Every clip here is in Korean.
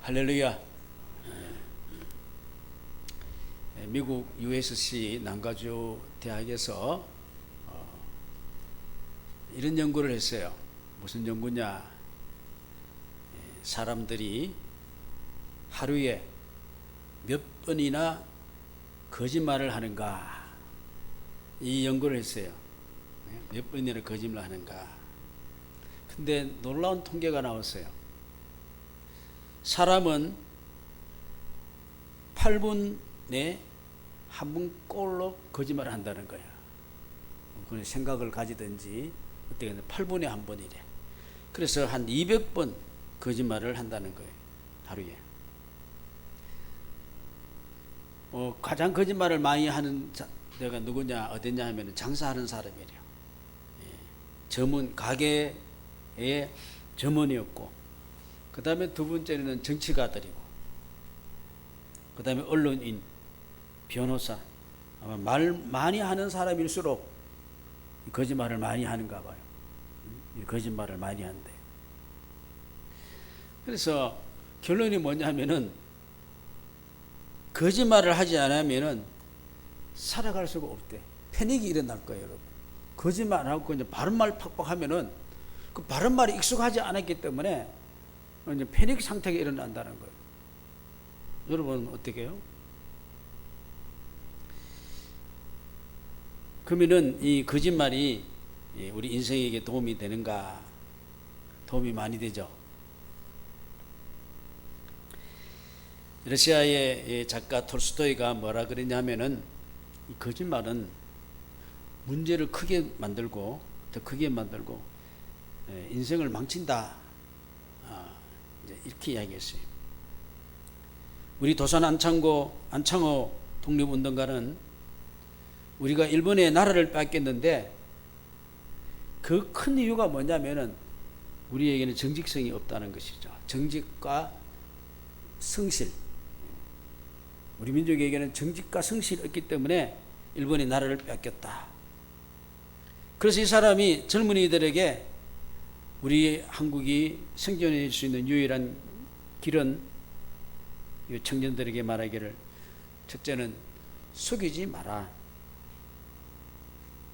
할렐루야. 미국 USC 남가주 대학에서 이런 연구를 했어요. 무슨 연구냐? 사람들이 하루에 몇 번이나 거짓말을 하는가? 이 연구를 했어요. 몇 번이나 거짓말을 하는가? 근데 놀라운 통계가 나왔어요. 사람은 8분에 한 번꼴로 거짓말을 한다는 거야. 그런 생각을 가지든지 어떻게 8분에 한 번이래. 그래서 한 200번 거짓말을 한다는 거예요. 하루에. 가장 거짓말을 많이 하는 내가 누구냐 어디냐 하면 장사하는 사람이래요. 점원 가게의 점원이었고, 그 다음에 두 번째는 정치가들이고, 그 다음에 언론인, 변호사. 아마 말 많이 하는 사람일수록 거짓말을 많이 하는가 봐요. 거짓말을 많이 한대. 그래서 결론이 뭐냐면은 거짓말을 하지 않으면은 살아갈 수가 없대. 패닉이 일어날 거예요, 여러분. 거짓말하고 그냥 바른말 팍팍 하면은 그 바른말이 익숙하지 않았기 때문에 이제 패닉 상태가 일어난다는 거예요. 여러분 어떻게 해요? 그러면은 이 거짓말이 우리 인생에게 도움이 되는가? 도움이 많이 되죠. 러시아의 작가 톨스토이가 뭐라 그랬냐면은 이 거짓말은 문제를 크게 만들고 더 크게 만들고 인생을 망친다. 이렇게 이야기했어요. 우리 도산 안창호 독립운동가는 우리가 일본의 나라를 뺏겼는데 그 큰 이유가 뭐냐면은 우리에게는 정직성이 없다는 것이죠. 정직과 성실. 우리 민족에게는 정직과 성실이 없기 때문에 일본의 나라를 뺏겼다. 그래서 이 사람이 젊은이들에게 우리 한국이 생존할 수 있는 유일한 길은 청년들에게 말하기를, 첫째는 속이지 마라.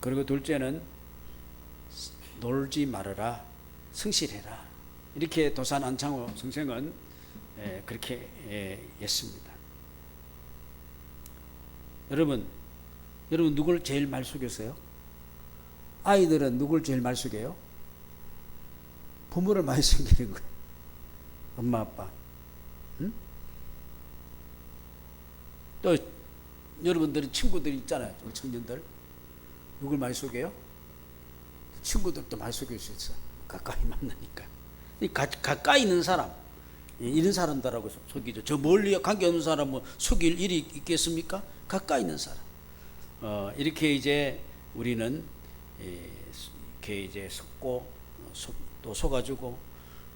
그리고 둘째는 놀지 말아라. 성실해라. 이렇게 도산 안창호 선생은 그렇게 했습니다. 여러분 누굴 제일 많이 속였어요? 아이들은 누굴 제일 많이 속여요? 부모를 많이 속이는 거예요. 엄마 아빠. 응? 또 여러분들은 친구들이 있잖아요. 우리 청년들 누굴 많이 속여요? 친구들도 많이 속일 수 있어. 가까이 만나니까. 가까이 있는 사람, 이런 사람들하고 속이죠. 저 멀리 관계없는 사람은 속일 일이 있겠습니까? 가까이 있는 사람. 이렇게 이제 우리는 이렇게 이제 속고 또 속아주고,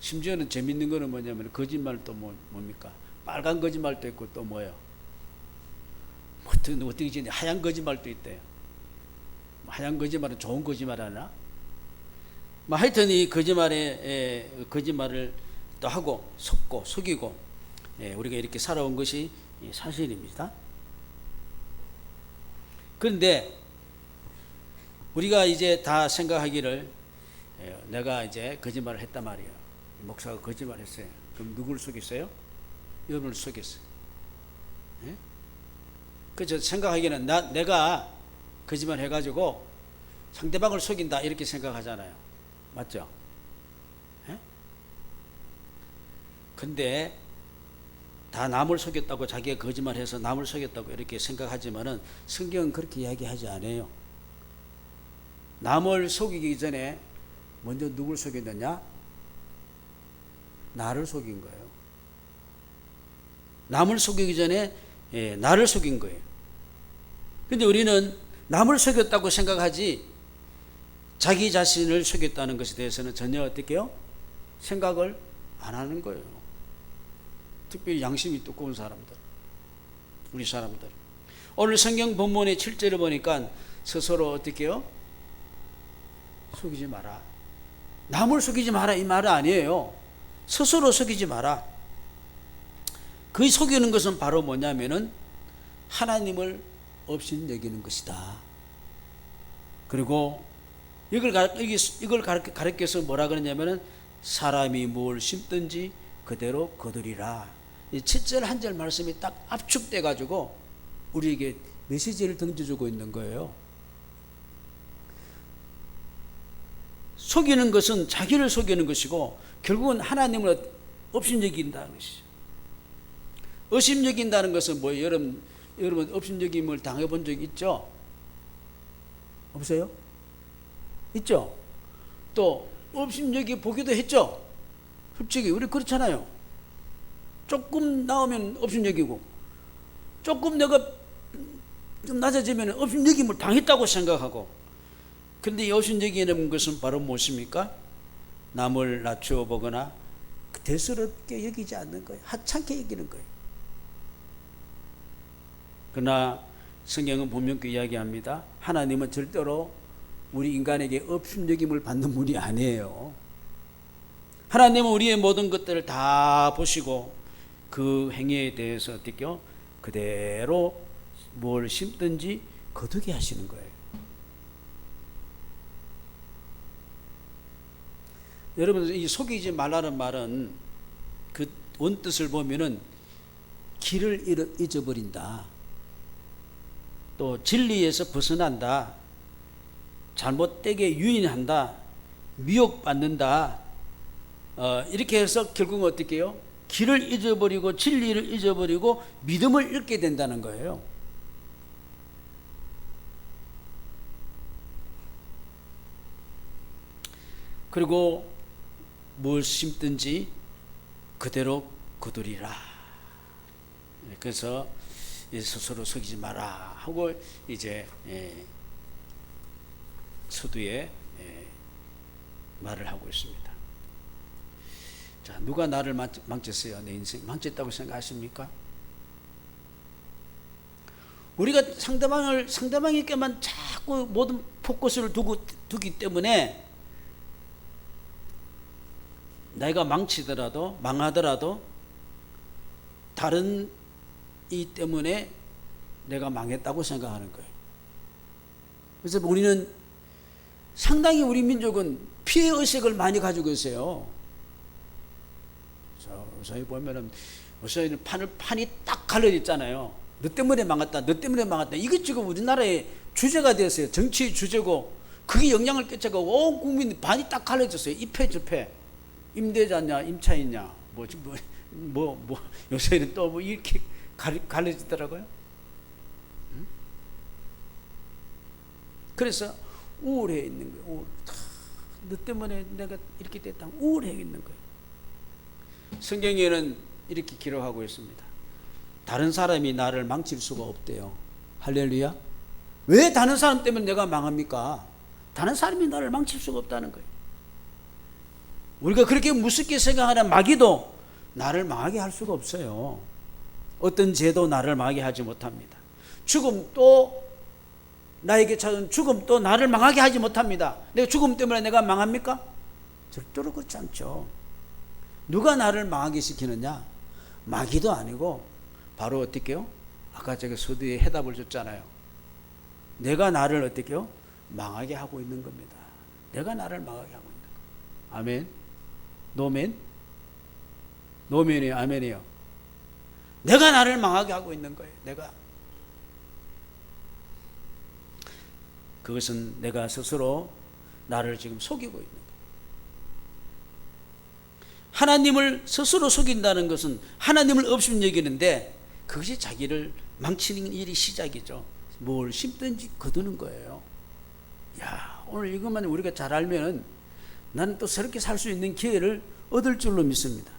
심지어는 재밌는 거는 뭐냐면 거짓말도 뭡니까? 빨간 거짓말도 있고 또 뭐예요? 어떻게 이제 하얀 거짓말도 있대요. 하얀 거짓말은 좋은 거짓말 하나? 하여튼 이 거짓말을 또 하고 속고 속이고 우리가 이렇게 살아온 것이 사실입니다. 그런데 우리가 이제 다 생각하기를 내가 이제 거짓말을 했단 말이에요. 목사가 거짓말을 했어요. 그럼 누구를 속였어요? 여러분을 속였어요. 그래서 생각하기는 내가 거짓말 해가지고 상대방을 속인다 이렇게 생각하잖아요. 맞죠? 근데 다 남을 속였다고, 자기가 거짓말해서 남을 속였다고 이렇게 생각하지만은 성경은 그렇게 이야기하지 않아요. 남을 속이기 전에 먼저 누굴 속였느냐? 나를 속인 거예요. 남을 속이기 전에 나를 속인 거예요. 근데 우리는 남을 속였다고 생각하지 자기 자신을 속였다는 것에 대해서는 전혀 어떻게 해요? 생각을 안 하는 거예요. 특별히 양심이 두꺼운 사람들, 우리 사람들. 오늘 성경 본문의 7절을 보니까 스스로 어떻게 해요? 속이지 마라. 남을 속이지 마라 이 말은 아니에요. 스스로 속이지 마라. 그 속이는 것은 바로 뭐냐면은 하나님을 업신여기는 것이다. 그리고 이걸 가르쳐서 뭐라 그러냐면은 사람이 뭘 심든지 그대로 거두리라. 이 7절 한 절 말씀이 딱 압축돼 가지고 우리에게 메시지를 던져주고 있는 거예요. 속이는 것은 자기를 속이는 것이고 결국은 하나님을 업신여긴다는 것이죠. 업신여긴다는 것은 뭐예요? 여러분 업신여김을 당해본 적 있죠? 없어요? 있죠? 또 업신여기 보기도 했죠? 솔직히 우리 그렇잖아요. 조금 나오면 업신여기고 조금 내가 좀 낮아지면 업신여김을 당했다고 생각하고, 근데 이 업신여기는 것은 바로 무엇입니까? 남을 낮추어 보거나 대수롭게 여기지 않는 거예요. 하찮게 여기는 거예요. 그러나 성경은 분명히 이야기합니다. 하나님은 절대로 우리 인간에게 업신여김을 받는 분이 아니에요. 하나님은 우리의 모든 것들을 다 보시고 그 행위에 대해서 어떻게요? 그대로 뭘 심든지 거두게 하시는 거예요. 여러분, 이 속이지 말라는 말은 그 원뜻을 보면은 길을 잊어버린다, 또 진리에서 벗어난다, 잘못되게 유인한다, 미혹받는다, 이렇게 해서 결국은 어떻게 해요? 길을 잊어버리고 진리를 잊어버리고 믿음을 잃게 된다는 거예요. 그리고 뭘 심든지 그대로 거두리라. 그래서 스스로 속이지 마라 하고 이제 서두에 말을 하고 있습니다. 자, 누가 나를 망쳤어요? 내 인생 망쳤다고 생각하십니까? 우리가 상대방에게만 자꾸 모든 포커스를 두기 때문에 내가 망하더라도 다른 이 때문에 내가 망했다고 생각하는 거예요. 그래서 우리는 상당히 우리 민족은 피해 의식을 많이 가지고 있어요. 저희 보면은 저희는 판이 딱 갈려 있잖아요. 너 때문에 망했다, 너 때문에 망했다. 이게 지금 우리나라의 주제가 되었어요. 정치 주제고 그게 영향을 끼쳐서 온 국민 반이 딱 갈려졌어요. 입회 저패, 임대자냐, 임차인냐, 요새는 또 뭐 이렇게 갈려지더라고요. 그래서 우울해 있는 거예요. 너 때문에 내가 이렇게 됐다, 우울해 있는 거예요. 성경에는 이렇게 기록하고 있습니다. 다른 사람이 나를 망칠 수가 없대요. 할렐루야. 왜 다른 사람 때문에 내가 망합니까? 다른 사람이 나를 망칠 수가 없다는 거예요. 우리가 그렇게 무섭게 생각하는 마귀도 나를 망하게 할 수가 없어요. 어떤 죄도 나를 망하게 하지 못합니다. 죽음도, 나에게 찾은 죽음도 나를 망하게 하지 못합니다. 내가 죽음 때문에 내가 망합니까? 절대로 그렇지 않죠. 누가 나를 망하게 시키느냐? 마귀도 아니고 바로 어떻게요? 아까 제가 서두에 해답을 줬잖아요. 내가 나를 어떻게요? 망하게 하고 있는 겁니다. 내가 나를 망하게 하고 있는 거예요. 아멘? 노멘? 노멘이에요? 아멘이에요? 내가 나를 망하게 하고 있는 거예요. 그것은 내가 스스로 나를 지금 속이고 있는 거예요. 하나님을 스스로 속인다는 것은 하나님을 업신여기는데 그것이 자기를 망치는 일이 시작이죠. 뭘 심든지 거두는 거예요. 야, 오늘 이것만 우리가 잘 알면 나는 또 새롭게 살 수 있는 기회를 얻을 줄로 믿습니다.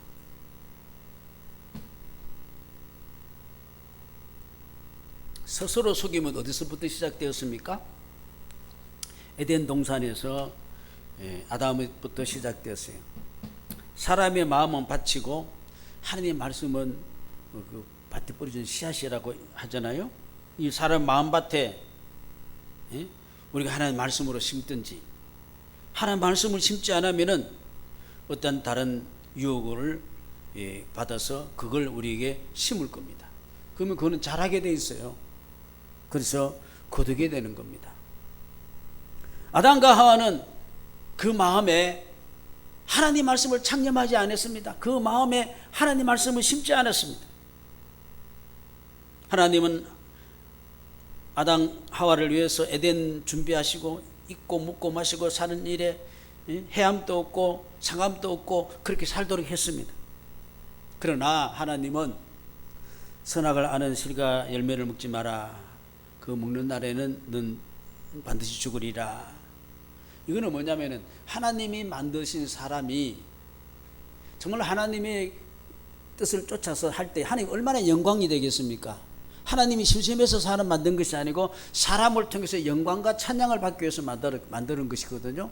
스스로 속임은 어디서부터 시작되었습니까? 에덴 동산에서 아담부터 시작되었어요. 사람의 마음은 밭이고 하나님의 말씀은 그 밭에 뿌려진 씨앗이라고 하잖아요. 이 사람 마음밭에 우리가 하나님 말씀으로 심든지, 하나님 말씀을 심지 않으면은 어떤 다른 유혹을 받아서 그걸 우리에게 심을 겁니다. 그러면 그거는 자라게 돼 있어요. 그래서 거두게 되는 겁니다. 아담과 하와는 그 마음에 하나님 말씀을 창념하지 않았습니다. 그 마음에 하나님 말씀을 심지 않았습니다. 하나님은 아담 하와를 위해서 에덴 준비하시고 입고 먹고 마시고 사는 일에 해함도 없고 상함도 없고 그렇게 살도록 했습니다. 그러나 하나님은 선악을 아는 실과 열매를 먹지 마라. 그 먹는 날에는 넌 반드시 죽으리라. 이거는 뭐냐면은 하나님이 만드신 사람이 정말 하나님의 뜻을 쫓아서 할 때 하나님 얼마나 영광이 되겠습니까? 하나님이 심심해서 사람 만든 것이 아니고 사람을 통해서 영광과 찬양을 받기 위해서 만드는 것이거든요.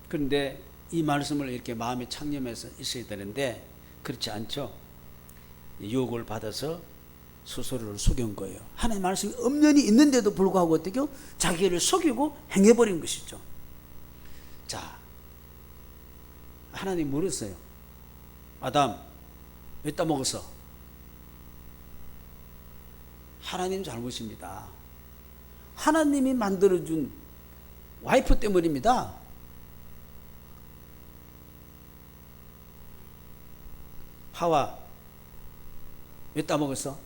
그런데 이 말씀을 이렇게 마음에 창념해서 있어야 되는데 그렇지 않죠. 유혹을 받아서 스스로를 속인 거예요. 하나님 말씀이 엄연히 있는데도 불구하고 어떻게 자기를 속이고 행해버린 것이죠. 자, 하나님 물었어요. 아담, 왜 따먹었어? 하나님 잘못입니다. 하나님이 만들어준 와이프 때문입니다. 하와, 왜 따먹었어?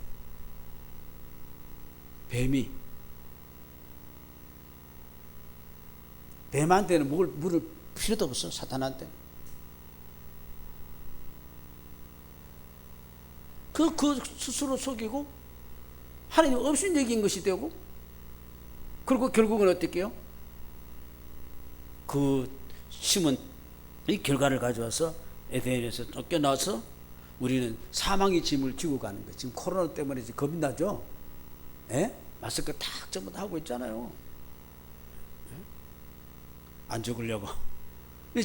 뱀한테는 물을 필요도 없어. 사탄한테. 그 스스로 속이고 하나님 없인 얘기인 것이 되고, 그리고 결국은 어떻게 해요? 그 심은 이 결과를 가져와서 에덴에서 쫓겨나서 우리는 사망의 짐을 지고 가는 거예요. 지금 코로나 때문에 겁이 나죠? 예? 마스크 탁 전부 다 하고 있잖아요. 예? 안 죽으려고.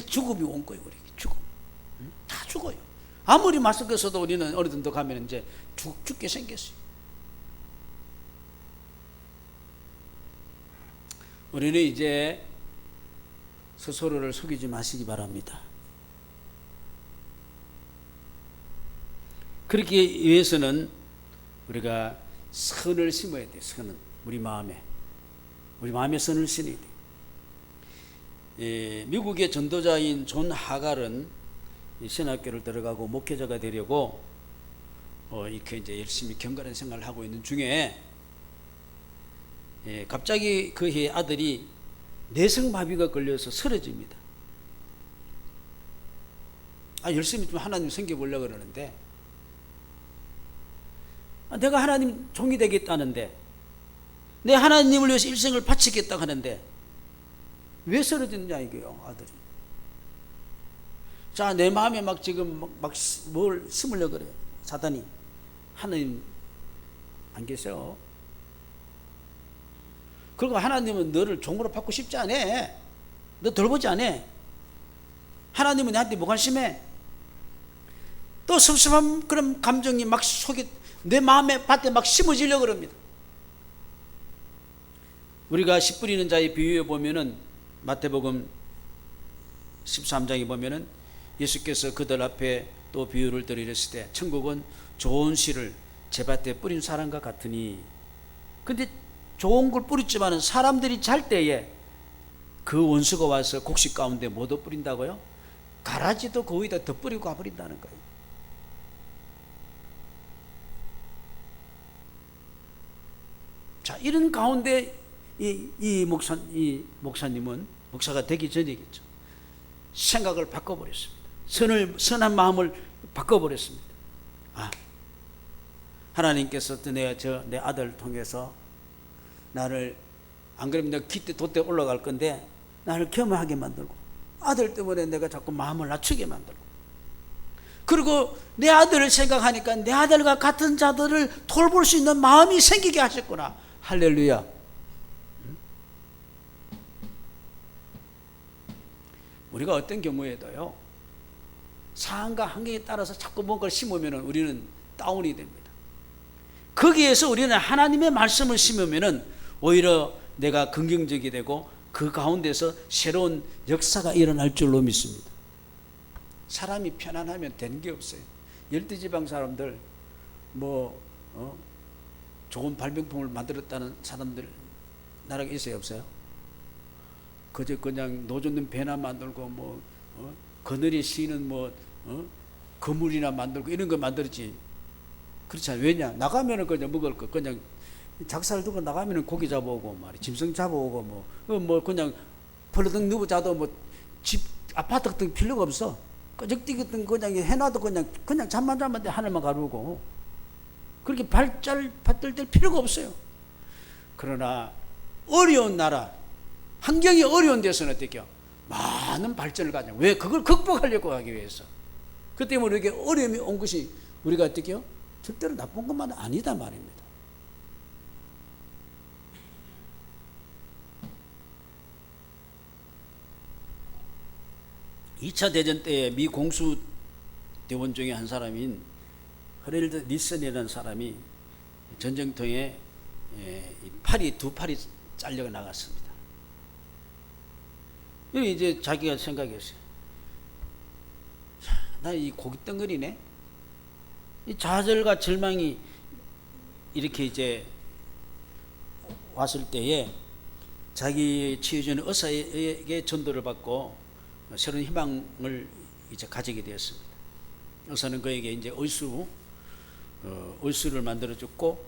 죽음이 온 거예요, 우리. 죽음. 다 죽어요. 아무리 마스크 써도 우리는 어느 정도 가면 이제 죽게 생겼어요. 우리는 이제 스스로를 속이지 마시기 바랍니다. 그렇기 위해서는 우리가 선을 심어야 돼요. 선은 우리 마음에 선을 심어야 돼요. 미국의 전도자인 존 하갈은 신학교를 들어가고 목회자가 되려고 이렇게 이제 열심히 경건한 생활을 하고 있는 중에 갑자기 그의 아들이 내성마비가 걸려서 쓰러집니다. 열심히 좀 하나님 섬겨보려고 그러는데, 내가 하나님 종이 되겠다는데, 내 하나님을 위해서 일생을 바치겠다 하는데 왜 쓰러졌냐 이거요, 아들이. 자, 내 마음에 막 지금 뭘 심으려고 그래요. 사단이. 하나님 안 계셔. 그리고 하나님은 너를 종으로 받고 싶지 않아. 너 돌보지 않아. 하나님은 나한테 무관심해. 또 섭섭한 그런 감정이 막 속에 내 마음에 밭에 막 심어지려고 합니다. 우리가 씨 뿌리는 자의 비유에 보면은 마태복음 13장에 보면은 예수께서 그들 앞에 또 비유를 드리랬을 때 천국은 좋은 씨를 제 밭에 뿌린 사람과 같으니, 근데 좋은 걸 뿌렸지만은 사람들이 잘 때에 그 원수가 와서 곡식 가운데 못 뿌린다고요? 가라지도 그 위에다 덧뿌리고 가버린다는 거예요. 자, 이런 가운데 이 목사님은 목사가 되기 전이겠죠. 생각을 바꿔버렸습니다. 선한 마음을 바꿔버렸습니다. 하나님께서 내 아들을 통해서 나를, 안 그러면 내가 기대 돛대 올라갈 건데 나를 겸허하게 만들고, 아들 때문에 내가 자꾸 마음을 낮추게 만들고, 그리고 내 아들을 생각하니까 내 아들과 같은 자들을 돌볼 수 있는 마음이 생기게 하셨구나. 할렐루야. 우리가 어떤 경우에도요, 상황과 환경에 따라서 자꾸 뭔가를 심으면 우리는 다운이 됩니다. 거기에서 우리는 하나님의 말씀을 심으면 오히려 내가 긍정적이 되고 그 가운데서 새로운 역사가 일어날 줄로 믿습니다. 사람이 편안하면 되는 게 없어요. 열대지방 사람들 좋은 발명품을 만들었다는 사람들 나라가 있어요, 없어요? 그저 그냥 노젓는 배나 만들고 그늘에 쉬는 그물이나 만들고 이런 거 만들었지. 그렇잖아요. 왜냐? 나가면은 그냥 먹을 거 그냥 작살 두고 나가면은 고기 잡아오고 짐승 잡아오고 그냥 벌러덩 누워 자도 집 아파트 같은 필요가 없어. 끄적띠 같은 그냥 해놔도 그냥 잠만 자면 돼. 하늘만 가르고 그렇게 발달 될 필요가 없어요. 그러나 어려운 나라, 환경이 어려운 데서는 어떻게요? 많은 발전을 가져. 왜? 그걸 극복하려고 하기 위해서. 그 때문에 이렇게 어려움이 온 것이 우리가 어떻게요? 절대로 나쁜 것만 아니다 말입니다. (2차) 대전 때에 미 공수대원 중에 한 사람인 허럴드 니슨이라는 사람이 전쟁터에 두 팔이 잘려 나갔습니다. 여기 이제 자기가 생각했어요. 나 이 고깃덩어리네. 이 좌절과 절망이 이렇게 이제 왔을 때에 자기 치유주는 의사에게 전도를 받고 새로운 희망을 이제 가지게 되었습니다. 의사는 그에게 이제 의수를 만들어줬고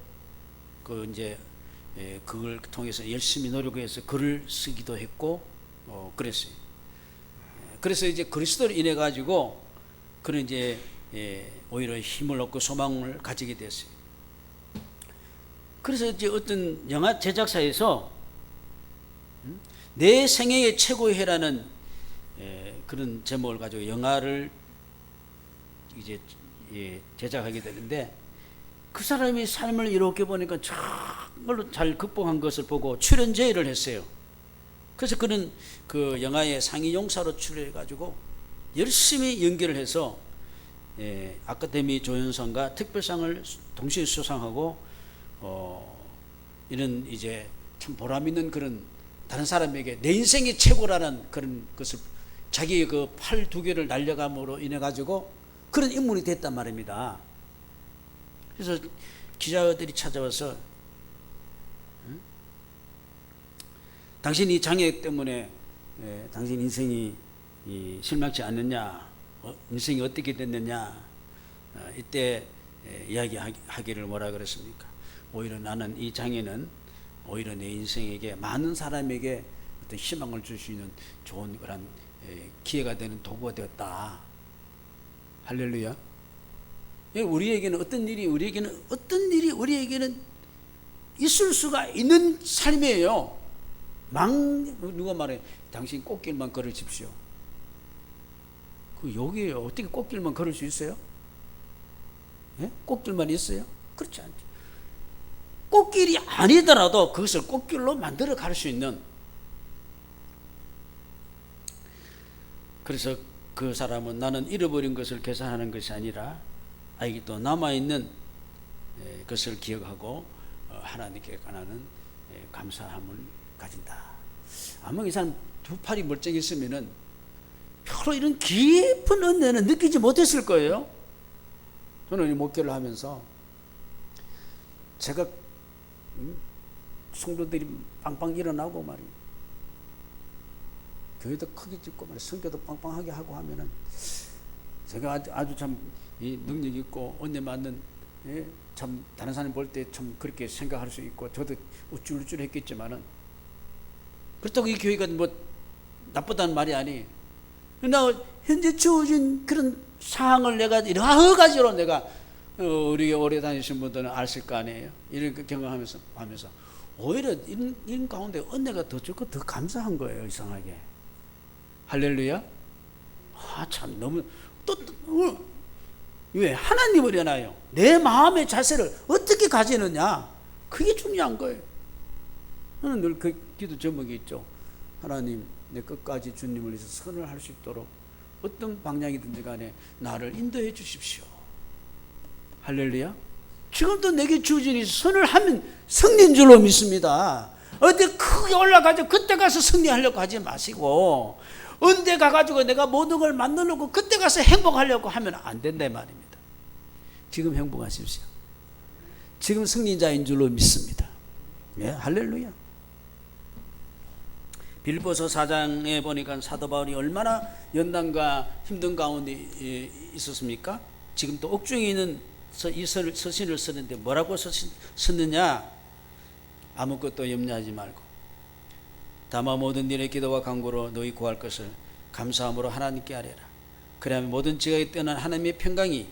그걸 통해서 열심히 노력해서 글을 쓰기도 했고 그랬어요. 그래서 이제 그리스도를 인해 가지고 그는 이제 오히려 힘을 얻고 소망을 가지게 됐어요. 그래서 이제 어떤 영화 제작사에서 내 생애의 최고의 해라는 그런 제목을 가지고 영화를 이제 제작하게 되는데 그 사람이 삶을 이렇게 보니까 정말로 잘 극복한 것을 보고 출연 제의를 했어요. 그래서 그는 그 영화의 상위 용사로 출연해 가지고 열심히 연기를 해서 아카데미 조연상과 특별상을 동시에 수상하고 이런 이제 참 보람 있는 그런 다른 사람에게 내 인생이 최고라는 그런 것을 자기의 그 팔 두 개를 날려감으로 인해 가지고 그런 인물이 됐단 말입니다. 그래서 기자들이 찾아와서 당신이 장애 때문에 당신 인생이 실망치 않느냐, 인생이 어떻게 됐느냐, 이때 이야기하기를 뭐라 그랬습니까? 오히려 나는 이 장애는 오히려 내 인생에게 많은 사람에게 어떤 희망을 줄 수 있는 좋은 그런 기회가 되는 도구가 되었다. 할렐루야. 우리에게는 어떤 일이 우리에게는 있을 수가 있는 삶이에요. 누가 말해? 당신 꽃길만 걸으십시오. 여기에 어떻게 꽃길만 걸을 수 있어요? 꽃길만 있어요? 그렇지 않죠. 꽃길이 아니더라도 그것을 꽃길로 만들어 갈 수 있는. 그래서 그 사람은 나는 잃어버린 것을 계산하는 것이 아니라 아직 또 남아있는 것을 기억하고 하나님께 관하는 감사함을 가진다. 아마 이 사람 두 팔이 멀쩡했으면은 별로 이런 깊은 은혜는 느끼지 못했을 거예요. 저는 이 목회를 하면서 제가 성도들이 빵빵 일어나고 말이에요. 교회도 크게 짓고 말이에요. 성교도 빵빵하게 하고 하면은 제가 아주 참 이 능력 있고 은혜 많는 참 다른 사람 볼 때 참 그렇게 생각할 수 있고 저도 우쭐우쭐 했겠지만은 그렇다고 이 교회가 뭐 나쁘다는 말이 아니에요. 나 현재 주어진 그런 상황을 내가 여러 가지로 내가 우리 오래 다니신 분들은 아실 거 아니에요. 이런 경험하면서 오히려 이런 가운데 은혜가 더 좋고 더 감사한 거예요. 이상하게. 할렐루야. 참 너무 왜 하나님을 연하여 내 마음의 자세를 어떻게 가지느냐, 그게 중요한 거예요. 저는 늘 그 기도 제목이 있죠. 하나님, 내 끝까지 주님을 위해서 선을 할 수 있도록 어떤 방향이든지 간에 나를 인도해 주십시오. 할렐루야. 지금도 내게 주어진 선을 하면 승리인 줄로 믿습니다. 어디 크게 올라가지고 그때 가서 승리하려고 하지 마시고, 언제 가가지고 내가 모든 걸 만들려고 그때 가서 행복하려고 하면 안 된다 말입니다. 지금 행복하십시오. 지금 승리자인 줄로 믿습니다. 예, 할렐루야. 빌보서 4장에 보니까 사도 바울이 얼마나 연단과 힘든 가운데 있었습니까? 지금 또 옥중에 있는 이 서신을 쓰는데 뭐라고 썼느냐? 아무것도 염려하지 말고 다만 모든 일에 기도와 간구로 너희 구할 것을 감사함으로 하나님께 아뢰라. 그러면 모든 지각이 떠난 하나님의 평강이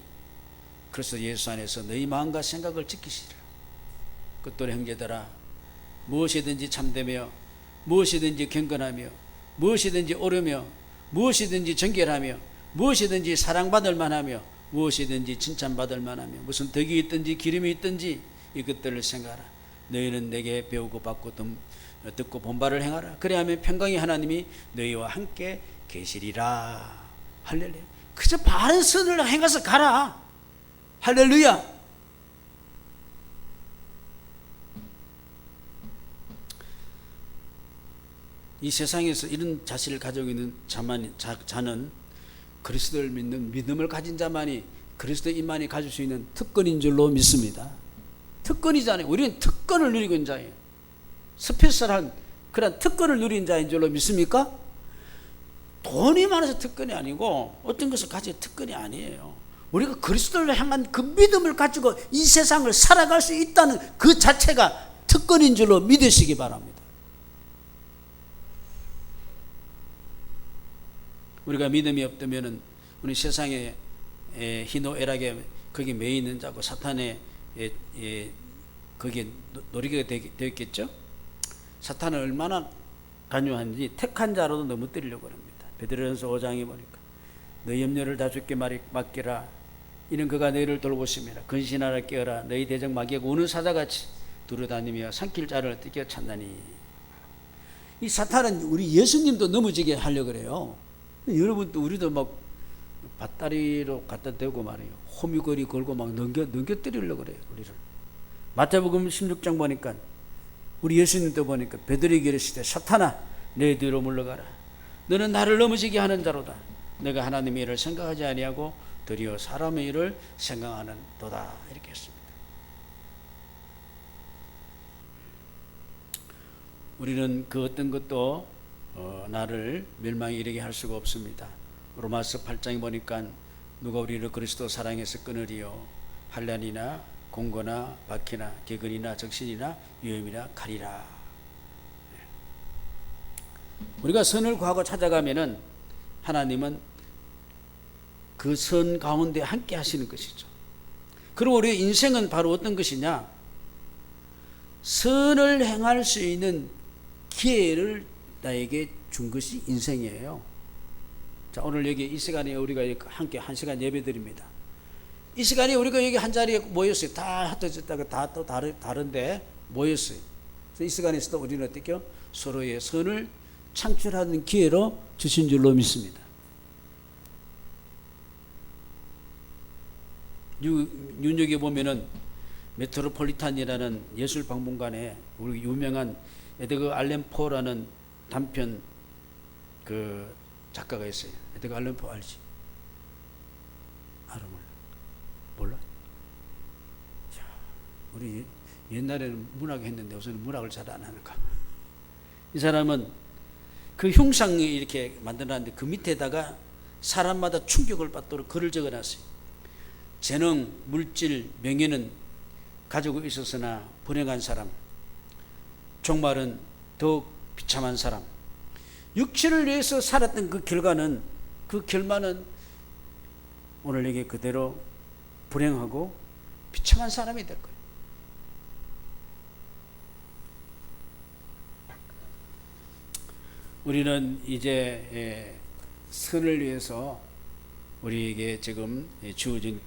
그리스도 예수 안에서 너희 마음과 생각을 지키시리라. 끝돌이 형제들아, 무엇이든지 참되며 무엇이든지 경건하며 무엇이든지 옳으며 무엇이든지 정결하며 무엇이든지 사랑받을 만하며 무엇이든지 칭찬받을 만하며 무슨 덕이 있든지 기름이 있든지 이것들을 생각하라. 너희는 내게 배우고 받고 듣고 본 바를 행하라. 그래야면 평강의 하나님이 너희와 함께 계시리라. 할렐루야. 그저 바른 선을 행해서 가라. 할렐루야. 이 세상에서 이런 자신을 가지고 있는 자는 그리스도를 믿는 믿음을 가진 자만이 그리스도 임만이 가질 수 있는 특권인 줄로 믿습니다. 특권이잖아요. 우리는 특권을 누리고 있는 자예요. 스페셜한 그런 특권을 누린 자인 줄로 믿습니까? 돈이 많아서 특권이 아니고 어떤 것을 가진 특권이 아니에요. 우리가 그리스도를 향한 그 믿음을 가지고 이 세상을 살아갈 수 있다는 그 자체가 특권인 줄로 믿으시기 바랍니다. 우리가 믿음이 없다면 우리 세상에 희노애락에 거기 매여 있는 자고 사탄의 거기에 노리게 되었겠죠. 사탄은 얼마나 간요한지 택한 자로도 넘어뜨리려고 합니다. 베드로전서 5장에 보니까 너희 염려를 다 주께 맡기라. 이는 그가 너희를 돌보심이라. 근신하라 깨어라. 너희 대적 마귀가 우는 사자같이 두루다니며 삼킬 자를 어떻게 찾나니. 이 사탄은 우리 예수님도 넘어지게 하려고 그래요. 여러분도 우리도 막 밧다리로 갖다 대고 말이에요. 호미거리 걸고 막 넘겨뜨리려고 그래요. 우리를. 마태복음 16장 보니까 우리 예수님도 보니까 베드로에게 이르시되 사탄아 내 뒤로 물러가라. 너는 나를 넘어지게 하는 자로다. 내가 하나님의 일을 생각하지 아니하고 도리어 사람의 일을 생각하는 도다. 이렇게 했습니다. 우리는 그 어떤 것도 나를 멸망에 이르게 할 수가 없습니다. 로마서 8장에 보니까 누가 우리를 그리스도 사랑해서 끊으리요. 환난이나 공고나 박해나 개근이나 적신이나 위험이나 칼이라. 우리가 선을 구하고 찾아가면은 하나님은 그 선 가운데 함께 하시는 것이죠. 그리고 우리의 인생은 바로 어떤 것이냐? 선을 행할 수 있는 기회를 나에게 준 것이 인생이에요. 자, 오늘 여기 이 시간에 우리가 함께 1시간 예배 드립니다. 이 시간에 우리가 여기 한 자리에 모였어요. 다 흩어졌다가 다 또 다른데 모였어요. 그래서 이 시간에서도 우리는 어떻게 서로의 선을 창출하는 기회로 주신 줄로 믿습니다. 뉴욕에 보면은 메트로폴리탄이라는 예술박물관에 우리 유명한 에드거 알렌 포라는 단편 그 작가가 있어요. 에드거 알렌 포 알지? 알아 몰라? 자, 우리 옛날에는 문학 했는데 요새는 문학을 잘 안 하는가? 이 사람은 그 흉상을 이렇게 만들어놨는데 그 밑에다가 사람마다 충격을 받도록 글을 적어놨어요. 재능, 물질, 명예는 가지고 있었으나 불행한 사람, 종말은 더욱 비참한 사람. 육체를 위해서 살았던 그 결과는, 그 결말은 오늘 내게 그대로 불행하고 비참한 사람이 될 거예요. 우리는 이제 선을 위해서 우리에게 지금 주어진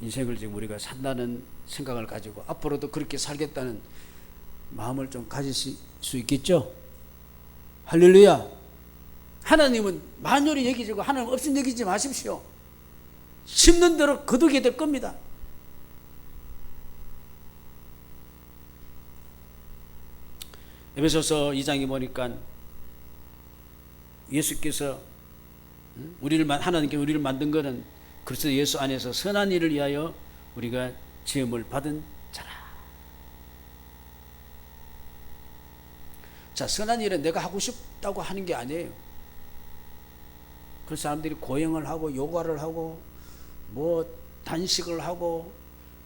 인생을 지금 우리가 산다는 생각을 가지고 앞으로도 그렇게 살겠다는 마음을 좀 가질 수 있겠죠? 할렐루야. 하나님은 만yor히 여기지고 하나님 없인 여기지 마십시오. 심는 대로 거두게 될 겁니다. 에베소서 2장에 보니까 예수께서 하나님께 우리를 만든 것은 그리스도 예수 안에서 선한 일을 위하여 우리가 지음을 받은 자라. 자, 선한 일은 내가 하고 싶다고 하는 게 아니에요. 그 사람들이 고행을 하고 요가를 하고 뭐 단식을 하고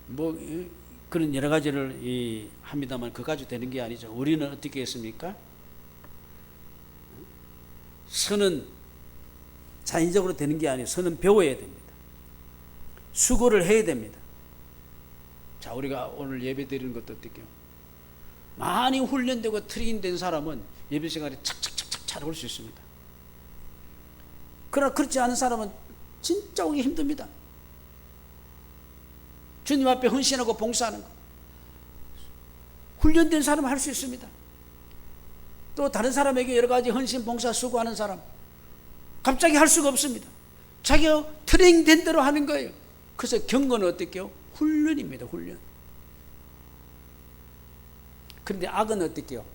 뭐 그런 여러 가지를 합니다만 그 가지고 되는 게 아니죠. 우리는 어떻게 했습니까? 선은 자연적으로 되는 게 아니에요. 선은 배워야 됩니다. 수고를 해야 됩니다. 자, 우리가 오늘 예배 드리는 것도 어떻게요? 많이 훈련되고 트레이닝된 사람은 예배 시간에 착착착착 잘 올 수 있습니다. 그러나 그렇지 않은 사람은 진짜 오기 힘듭니다. 주님 앞에 헌신하고 봉사하는 거. 훈련된 사람은 할 수 있습니다. 또 다른 사람에게 여러 가지 헌신, 봉사, 수고하는 사람 갑자기 할 수가 없습니다. 자기가 트레이닝된 대로 하는 거예요. 그래서 경건은 어떻게요? 훈련입니다. 훈련. 그런데 악은 어떻게요?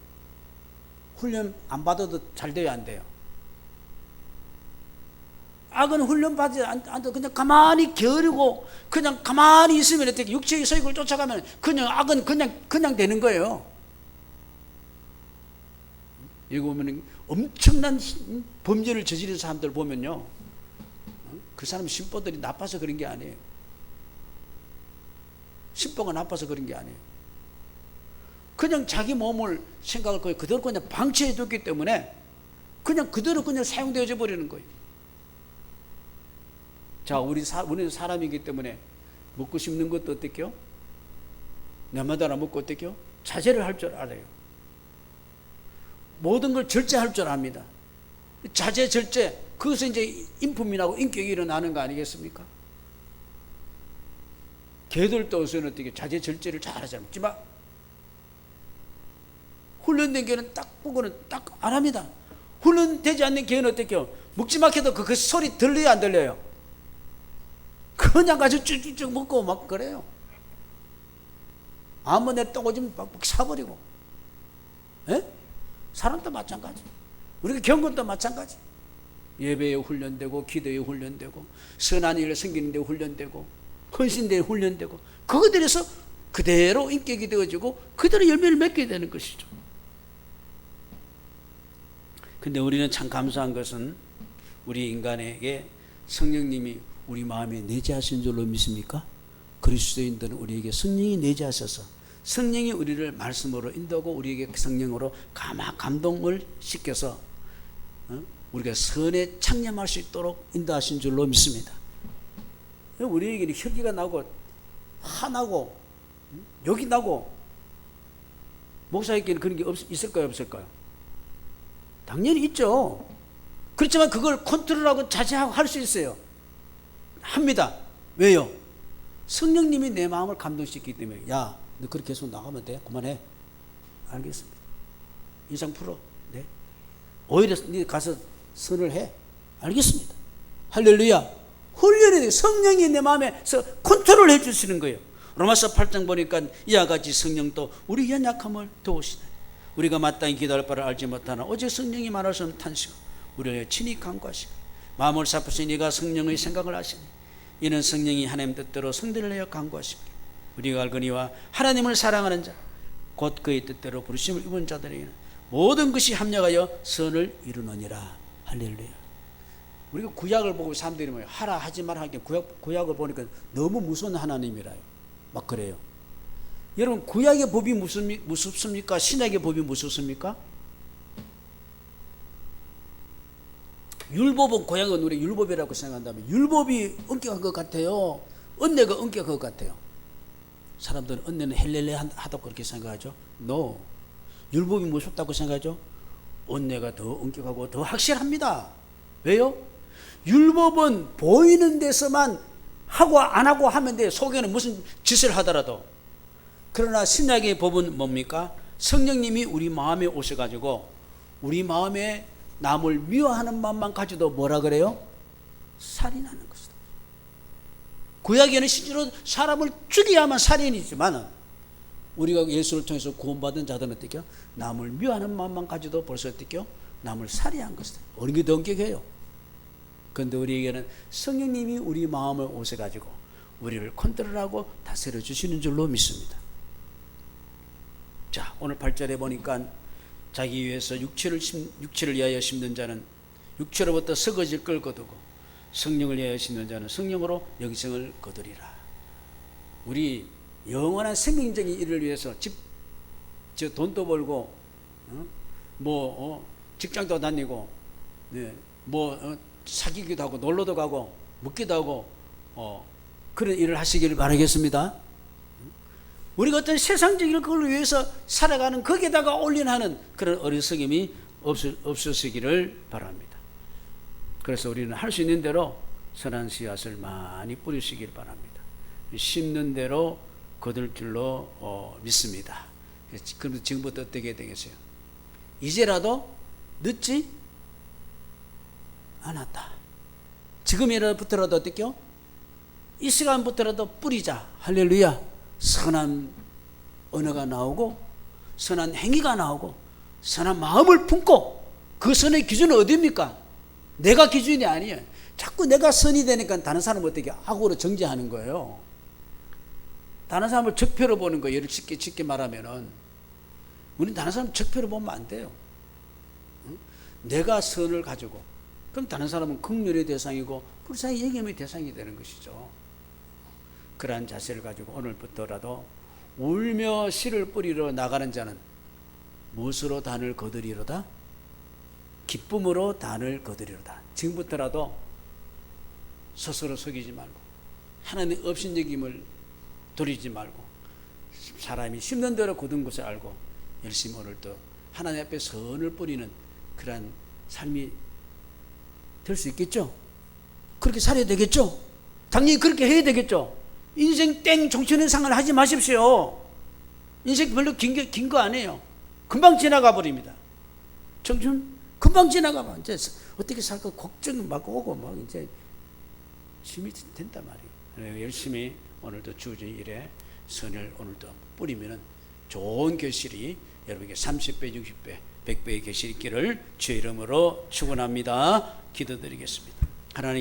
훈련 안 받아도 잘 돼요, 안 돼요? 악은 훈련 받지 않아도 그냥 가만히 게으르고 그냥 가만히 있으면 어떻게 육체의 소욕을 쫓아가면 그냥 악은 그냥 되는 거예요. 여기 보면 엄청난 범죄를 저지른 사람들 보면요, 그 사람 심보들이 나빠서 그런 게 아니에요. 심보가 나빠서 그런 게 아니에요. 그냥 자기 몸을 생각을 거의 그대로 그냥 방치해 뒀기 때문에 그냥 그대로 그냥 사용되어져 버리는 거예요. 자, 우리는 사람이기 때문에 먹고 싶는 것도 어떻게요? 나마다 먹고 어떻게요? 자제를 할 줄 알아요. 모든 걸 절제할 줄 압니다. 자제, 절제, 그것서 이제 인품이 나고 인격이 일어나는 거 아니겠습니까? 개들도 어서는 어떻게 자제, 절제를 잘 하잖아요. 먹지 마. 훈련된 개는 딱 보고는 딱 안 합니다. 훈련되지 않는 개는 어떻게요? 먹지 마 해도 그 소리 들려요, 안 들려요? 그냥 가지고 쭉쭉쭉 먹고 막 그래요. 아무 내 똥오줌 막 사버리고. 에? 사람도 마찬가지. 우리가 경건도 마찬가지. 예배에 훈련되고 기도에 훈련되고 선한 일을 섬기는 데 훈련되고 헌신대에 훈련되고 그것들에서 그대로 인격이 되어지고 그대로 열매를 맺게 되는 것이죠. 근데 우리는 참 감사한 것은 우리 인간에게 성령님이 우리 마음에 내재하신 줄로 믿습니까? 그리스도인들은 우리에게 성령이 내재하셔서 성령이 우리를 말씀으로 인도하고 우리에게 성령으로 감동을 시켜서 우리가 선에 창념할 수 있도록 인도하신 줄로 믿습니다. 우리에게는 혈기가 나고 화나고 욕이 나고 목사에게는 그런 게 있을까요, 없을까요? 당연히 있죠. 그렇지만 그걸 컨트롤하고 자제하고 할 수 있어요. 합니다. 왜요? 성령님이 내 마음을 감동시키기 때문에. 야, 너 그렇게 계속 나가면 돼? 그만해. 알겠습니다. 인상 풀어. 네. 오히려 네 가서 선을 해. 알겠습니다. 할렐루야. 훈련이 돼요. 성령이 내 마음에서 컨트롤 해 주시는 거예요. 로마서 8장 보니까 이와 같이 성령도 우리 연약함을 도우시네. 우리가 마땅히 기도할 바를 알지 못하나 오직 성령이 말하시는 탄식 우리를 친히 간구하시고 마음을 살피신 이가 성령의 생각을 하시니 이는 성령이 하나님 뜻대로 성들을 내어 간구하시고 우리가 알거니와 하나님을 사랑하는 자 곧 그의 뜻대로 부르심을 입은 자들에게는 모든 것이 합력하여 선을 이루느니라. 할렐루야. 우리가 구약을 보고 사람들이 뭐 하라 하지 마라 하기엔 구약을 보니까 너무 무서운 하나님이라요. 막 그래요. 여러분, 구약의 법이 무섭습니까? 신약의 법이 무섭습니까? 율법은 구약은 우리 율법이라고 생각한다면 율법이 엄격한 것 같아요? 은혜가 엄격한 것 같아요? 사람들은 은혜는 헬렐레 하다고 그렇게 생각하죠. No. 율법이 무섭다고 생각하죠. 은혜가 더 엄격하고 더 확실합니다. 왜요? 율법은 보이는 데서만 하고 안 하고 하면 돼요. 속에는 무슨 짓을 하더라도. 그러나 신약의 법은 뭡니까? 성령님이 우리 마음에 오셔가지고 우리 마음에 남을 미워하는 마음만 가지도 뭐라 그래요? 살인하는 것이다. 구약에는 실제로 사람을 죽여야만 살인이지만 우리가 예수를 통해서 구원받은 자들은 어떻게요? 남을 미워하는 마음만 가지도 벌써 어떻게요? 남을 살해한 것이다. 어느 게 더 엄격해요? 그런데 우리에게는 성령님이 우리 마음을 오셔가지고 우리를 컨트롤하고 다스려 주시는 줄로 믿습니다. 자, 오늘 8절에 보니까 자기 위해서 육체를 위하여 심는 자는 육체로부터 썩어질 걸 거두고 성령을 위하여 심는 자는 성령으로 영생을 거두리라. 우리 영원한 생명적인 일을 위해서 돈도 벌고 직장도 다니고 사귀기도 하고 놀러도 가고 먹기도 하고 그런 일을 하시기를 바라겠습니다. 우리가 어떤 세상적인 걸 위해서 살아가는 거기에다가 올인하는 그런 어리석음이 없으시기를 바랍니다. 그래서 우리는 할 수 있는 대로 선한 씨앗을 많이 뿌리시길 바랍니다. 심는 대로 거둘 줄로 믿습니다. 그럼 지금부터 어떻게 되겠어요? 이제라도 늦지 않았다. 지금이라부터라도 어떻게요? 이 시간부터라도 뿌리자. 할렐루야. 선한 언어가 나오고 선한 행위가 나오고 선한 마음을 품고 그 선의 기준은 어디입니까? 내가 기준이 아니에요. 자꾸 내가 선이 되니까 다른 사람을 어떻게 악으로 정죄하는 거예요. 다른 사람을 적폐로 보는 거예요. 예를 쉽게 말하면은 우리는 다른 사람 적폐로 보면 안 돼요. 내가 선을 가지고 그럼 다른 사람은 긍휼의 대상이고 불쌍히 여김의 대상이 되는 것이죠. 그러한 자세를 가지고 오늘부터라도 울며 씨를 뿌리러 나가는 자는 무엇으로 단을 거두리로다? 기쁨으로 단을 거두리로다. 지금부터라도 스스로 속이지 말고 하나님의 업신여김을 돌리지 말고 사람이 심는 대로 거둔 것을 알고 열심히 오늘도 하나님 앞에 선을 뿌리는 그러한 삶이 될 수 있겠죠? 그렇게 살아야 되겠죠? 당연히 그렇게 해야 되겠죠? 인생 땡 종천의 상을 하지 마십시오. 인생 별로 긴 거 아니에요. 금방 지나가 버립니다. 청춘 금방 지나가 봐. 이제 어떻게 살까 걱정 막 오고 막 이제 힘이 된단 말이에요. 열심히 오늘도 주어진 일에 선을 오늘도 뿌리면은 좋은 결실이 여러분에게 30배, 60배, 100배의 결실이 있기를 주의 이름으로 축원합니다. 기도드리겠습니다. 하나님